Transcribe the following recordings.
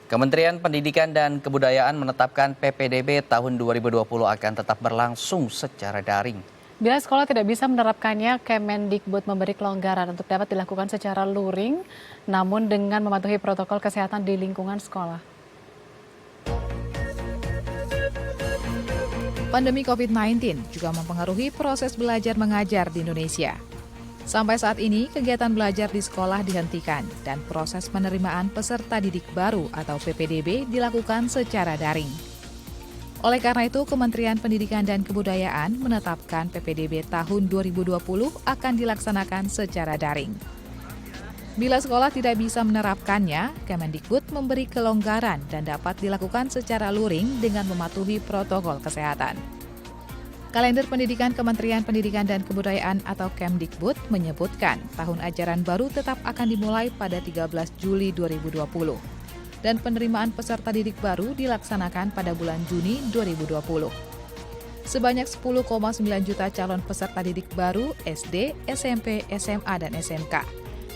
Kementerian Pendidikan dan Kebudayaan menetapkan PPDB tahun 2020 akan tetap berlangsung secara daring. Bila sekolah tidak bisa menerapkannya, Kemendikbud memberi kelonggaran untuk dapat dilakukan secara luring, namun dengan mematuhi protokol kesehatan di lingkungan sekolah. Pandemi COVID-19 juga mempengaruhi proses belajar mengajar di Indonesia. Sampai saat ini, kegiatan belajar di sekolah dihentikan dan proses penerimaan peserta didik baru atau PPDB dilakukan secara daring. Oleh karena itu, Kementerian Pendidikan dan Kebudayaan menetapkan PPDB tahun 2020 akan dilaksanakan secara daring. Bila sekolah tidak bisa menerapkannya, Kemendikbud memberi kelonggaran dan dapat dilakukan secara luring dengan mematuhi protokol kesehatan. Kalender Pendidikan Kementerian Pendidikan dan Kebudayaan atau Kemdikbud menyebutkan tahun ajaran baru tetap akan dimulai pada 13 Juli 2020 dan penerimaan peserta didik baru dilaksanakan pada bulan Juni 2020. Sebanyak 10,9 juta calon peserta didik baru SD, SMP, SMA, dan SMK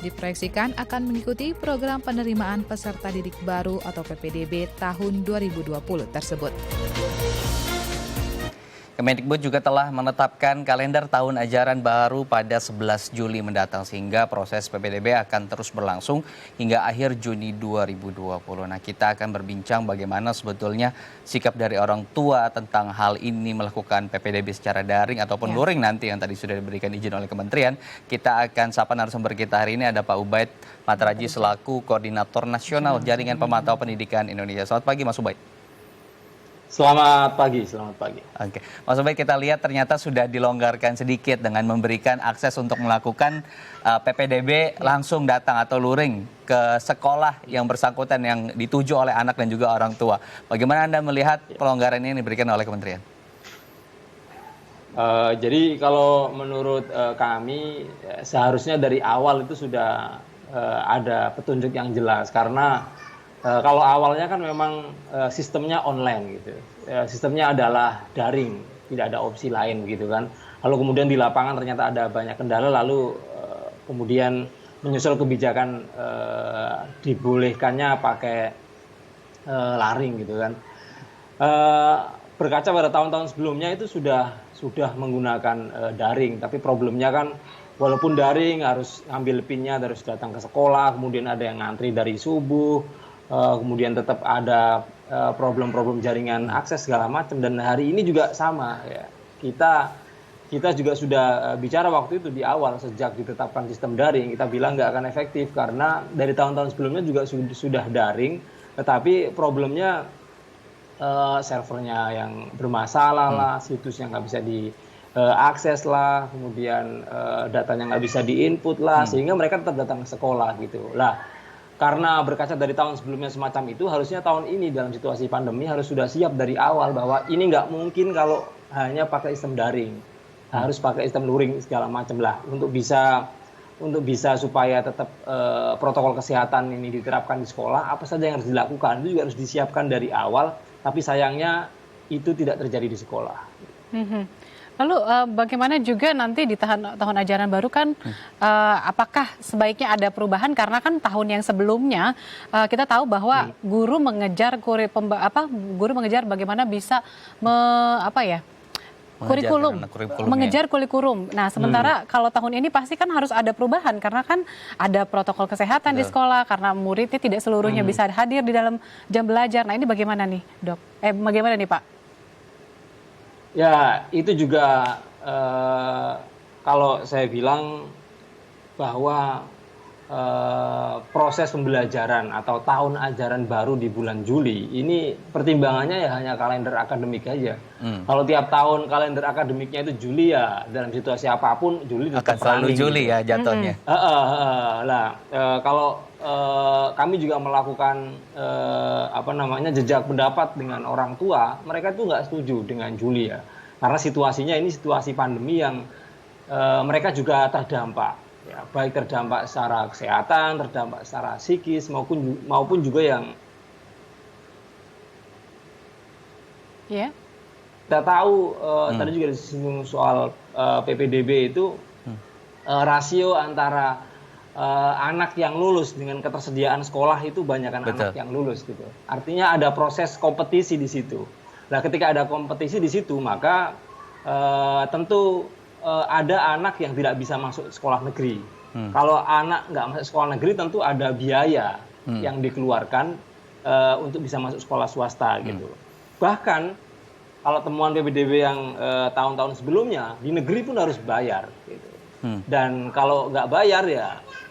diproyeksikan akan mengikuti program penerimaan peserta didik baru atau PPDB tahun 2020 tersebut. Kemendikbud juga telah menetapkan kalender tahun ajaran baru pada 11 Juli mendatang sehingga proses PPDB akan terus berlangsung hingga akhir Juni 2020. Nah, kita akan berbincang bagaimana sebetulnya sikap dari orang tua tentang hal ini melakukan PPDB secara daring ataupun luring nanti yang tadi sudah diberikan izin oleh kementerian. Kita akan sapa narasumber kita hari ini ada Pak Ubaid Matraji selaku Koordinator Nasional Jaringan Pemantau Pendidikan Indonesia. Selamat pagi Mas Ubaid. Selamat pagi, selamat pagi. Oke, Mas Ubaid, kita lihat ternyata sudah dilonggarkan sedikit dengan memberikan akses untuk melakukan PPDB langsung datang atau luring ke sekolah yang bersangkutan yang dituju oleh anak dan juga orang tua. Bagaimana Anda melihat pelonggaran ini diberikan oleh kementerian? Jadi kalau menurut kami seharusnya dari awal itu sudah ada petunjuk yang jelas karena kalau awalnya kan memang sistemnya online gitu, sistemnya adalah daring, tidak ada opsi lain gitu kan. Lalu kemudian di lapangan ternyata ada banyak kendala, lalu kemudian menyusul kebijakan dibolehkannya pakai laring gitu kan. Berkaca pada tahun-tahun sebelumnya itu sudah menggunakan daring, tapi problemnya kan walaupun daring harus ngambil pinnya, harus datang ke sekolah, kemudian ada yang ngantri dari subuh. Kemudian tetap ada problem-problem jaringan akses segala macam dan hari ini juga sama ya. Kita juga sudah bicara waktu itu di awal sejak ditetapkan sistem daring kita bilang nggak akan efektif karena dari tahun-tahun sebelumnya juga sudah daring tetapi problemnya servernya yang bermasalah lah, situs yang nggak bisa diakses lah, kemudian datanya nggak bisa diinput lah sehingga mereka tetap datang ke sekolah gitu lah. Karena berkaca dari tahun sebelumnya semacam itu, harusnya tahun ini dalam situasi pandemi harus sudah siap dari awal bahwa ini nggak mungkin kalau hanya pakai sistem daring. Harus pakai sistem luring segala macam lah untuk bisa supaya tetap protokol kesehatan ini diterapkan di sekolah, apa saja yang harus dilakukan itu juga harus disiapkan dari awal, tapi sayangnya itu tidak terjadi di sekolah. Lalu bagaimana juga nanti di tahun ajaran baru kan apakah sebaiknya ada perubahan karena kan tahun yang sebelumnya kita tahu bahwa guru mengejar bagaimana bisa mengejar kurikulum. Nah, sementara kalau tahun ini pasti kan harus ada perubahan karena kan ada protokol kesehatan di sekolah karena muridnya tidak seluruhnya bisa hadir di dalam jam belajar. Nah, ini bagaimana nih, Dok? Bagaimana nih, Pak? Ya, itu juga kalau saya bilang bahwa proses pembelajaran atau tahun ajaran baru di bulan Juli ini pertimbangannya ya hanya kalender akademik aja. Kalau tiap tahun kalender akademiknya itu Juli ya dalam situasi apapun Juli akan selalu Juli gitu. Ya jatuhnya. Kalau kami juga melakukan jejak pendapat dengan orang tua, mereka tuh nggak setuju dengan Juli ya, karena situasinya ini situasi pandemi yang mereka juga terdampak, ya, baik terdampak secara kesehatan, terdampak secara psikis maupun juga yang kita tahu tadi juga disinggung soal PPDB itu rasio antara anak yang lulus dengan ketersediaan sekolah itu banyakkan anak yang lulus gitu. Artinya ada proses kompetisi di situ. Nah, ketika ada kompetisi di situ, maka tentu ada anak yang tidak bisa masuk sekolah negeri. Kalau anak nggak masuk sekolah negeri, tentu ada biaya yang dikeluarkan untuk bisa masuk sekolah swasta gitu. Bahkan kalau temuan PPDB yang tahun-tahun sebelumnya, di negeri pun harus bayar gitu. Dan kalau nggak bayar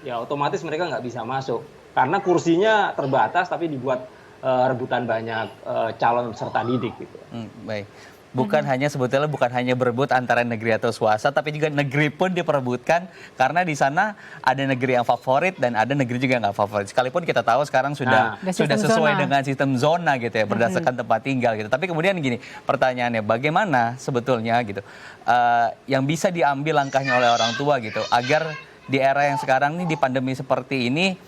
ya otomatis mereka nggak bisa masuk karena kursinya terbatas tapi dibuat rebutan banyak calon peserta didik gitu. Baik. Sebetulnya bukan hanya berebut antara negeri atau swasta, tapi juga negeri pun diperebutkan karena di sana ada negeri yang favorit dan ada negeri juga yang nggak favorit. Sekalipun kita tahu sekarang sudah sesuai dengan sistem zona gitu ya, berdasarkan tempat tinggal gitu. Tapi kemudian gini, pertanyaannya bagaimana sebetulnya gitu yang bisa diambil langkahnya oleh orang tua gitu agar di era yang sekarang nih di pandemi seperti ini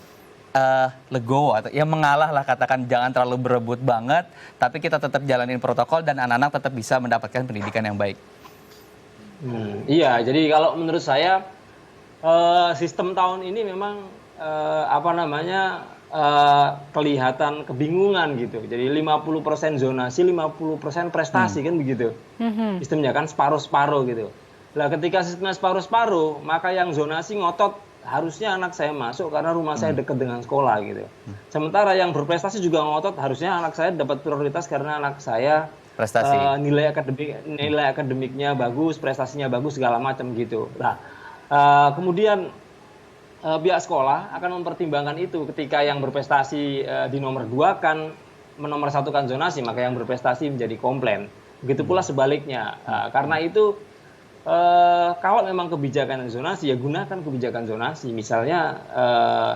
legowo atau ya mengalah lah, katakan jangan terlalu berebut banget, tapi kita tetap jalanin protokol dan anak-anak tetap bisa mendapatkan pendidikan yang baik. Iya, jadi kalau menurut saya sistem tahun ini memang kelihatan kebingungan gitu. Jadi 50% zonasi, 50% prestasi kan begitu. Sistemnya kan separuh-separuh gitu. Nah, ketika sistemnya separuh-separuh, maka yang zonasi ngotot harusnya anak saya masuk karena rumah saya dekat dengan sekolah gitu. Sementara yang berprestasi juga ngotot harusnya anak saya dapat prioritas karena anak saya prestasi, nilai akademiknya bagus, prestasinya bagus segala macam gitu. Nah, kemudian pihak sekolah akan mempertimbangkan itu ketika yang berprestasi di nomor 2 kan menomorsatukan zonasi, maka yang berprestasi menjadi komplain. Begitu pula sebaliknya. Karena itu kalau memang kebijakan zonasi, ya gunakan kebijakan zonasi. Misalnya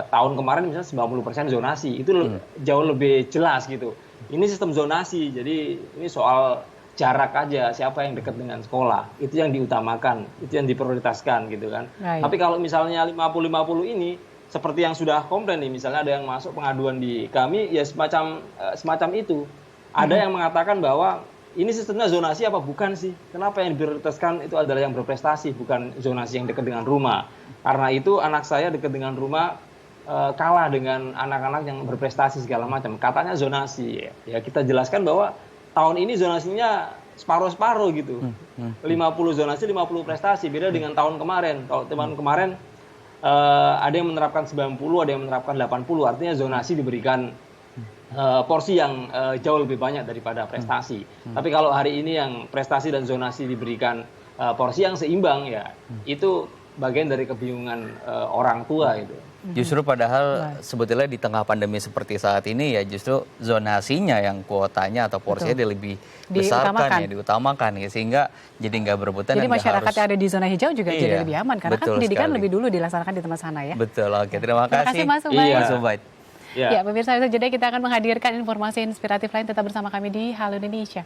tahun kemarin misalnya 90% zonasi, itu jauh lebih jelas gitu. Ini sistem zonasi, jadi ini soal jarak aja, siapa yang dekat dengan sekolah. Itu yang diutamakan, itu yang diprioritaskan gitu kan. Right. Tapi kalau misalnya 50-50 ini, seperti yang sudah komplain nih, misalnya ada yang masuk pengaduan di kami, ya semacam itu. Ada yang mengatakan bahwa ini sistemnya zonasi apa bukan sih? Kenapa yang diprioritaskan itu adalah yang berprestasi, bukan zonasi yang dekat dengan rumah. Karena itu anak saya dekat dengan rumah kalah dengan anak-anak yang berprestasi segala macam. Katanya zonasi. Ya kita jelaskan bahwa tahun ini zonasinya separuh-separuh gitu. 50 zonasi, 50 prestasi. Beda dengan tahun kemarin. Kalau tahun kemarin ada yang menerapkan 90, ada yang menerapkan 80. Artinya zonasi diberikan porsi yang jauh lebih banyak daripada prestasi. Tapi kalau hari ini yang prestasi dan zonasi diberikan porsi yang seimbang, ya itu bagian dari kebingungan orang tua itu. Justru padahal sebetulnya di tengah pandemi seperti saat ini ya justru zonasinya yang kuotanya atau porsinya lebih besarkan, diutamakan ya, sehingga jadi nggak berebutan. Jadi masyarakat yang ada di zona hijau juga jadi lebih aman karena kan pendidikan lebih dulu dilaksanakan di tempat sana ya. Betul, oke, terima kasih Mas Ubaid. Mas Ubaid. Ya, pemirsa, itu jadi kita akan menghadirkan informasi inspiratif lain, tetap bersama kami di Halo Indonesia.